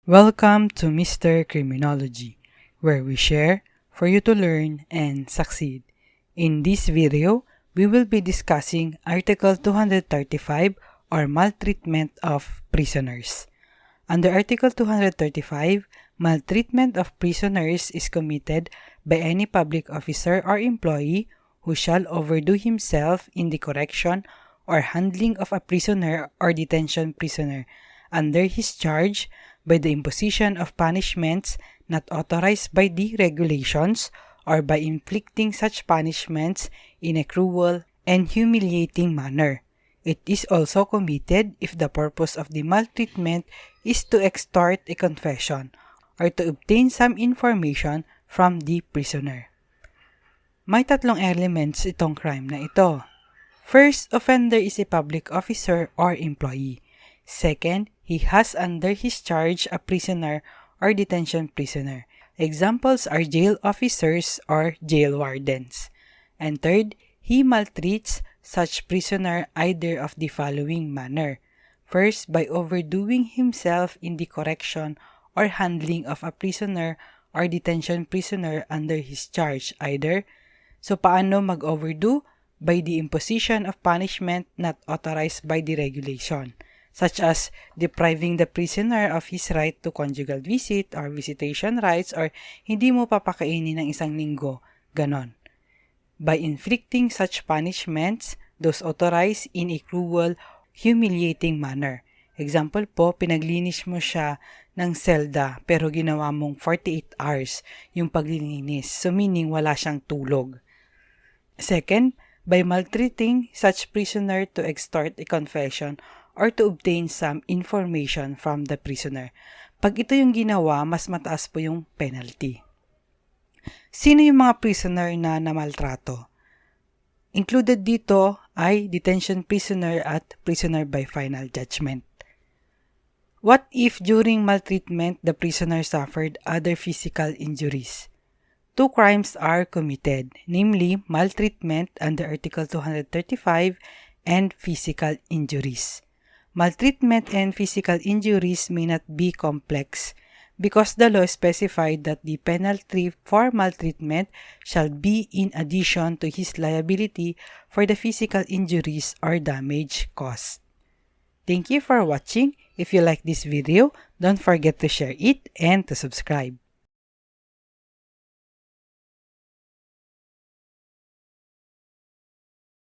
Welcome to Mr. Criminology, where we share for you to learn and succeed. In this video, we will be discussing Article 235 or Maltreatment of Prisoners. Under Article 235, maltreatment of prisoners is committed by any public officer or employee who shall overdo himself in the correction or handling of a prisoner or detention prisoner under his charge by the imposition of punishments not authorized by the regulations or by inflicting such punishments in a cruel and humiliating manner. It is also committed if the purpose of the maltreatment is to extort a confession or to obtain some information from the prisoner. May tatlong elements itong crime na ito. First, offender is a public officer or employee. Second, he has under his charge a prisoner or detention prisoner. Examples are jail officers or jail wardens. And third, he maltreats such prisoner either of the following manner. First, by overdoing himself in the correction or handling of a prisoner or detention prisoner under his charge either. So, paano mag-overdo? By the imposition of punishment not authorized by the regulation, such as depriving the prisoner of his right to conjugal visit or visitation rights or hindi mo papakainin ng isang linggo, ganon. By inflicting such punishments, those authorized in a cruel, humiliating manner. Example po, pinaglinis mo siya ng selda pero ginawa mong 48 hours yung paglilinis, so meaning wala siyang tulog. Second, by maltreating such prisoner to extort a confession or to obtain some information from the prisoner. Pag ito yung ginawa, mas mataas po yung penalty. Sino yung mga prisoner na namaltrato? Included dito ay detention prisoner at prisoner by final judgment. What if during maltreatment the prisoner suffered other physical injuries? Two crimes are committed, namely maltreatment under Article 235 and physical injuries. Maltreatment and physical injuries may not be complex because the law specified that the penalty for maltreatment shall be in addition to his liability for the physical injuries or damage caused. Thank you for watching. If you like this video, don't forget to share it and to subscribe.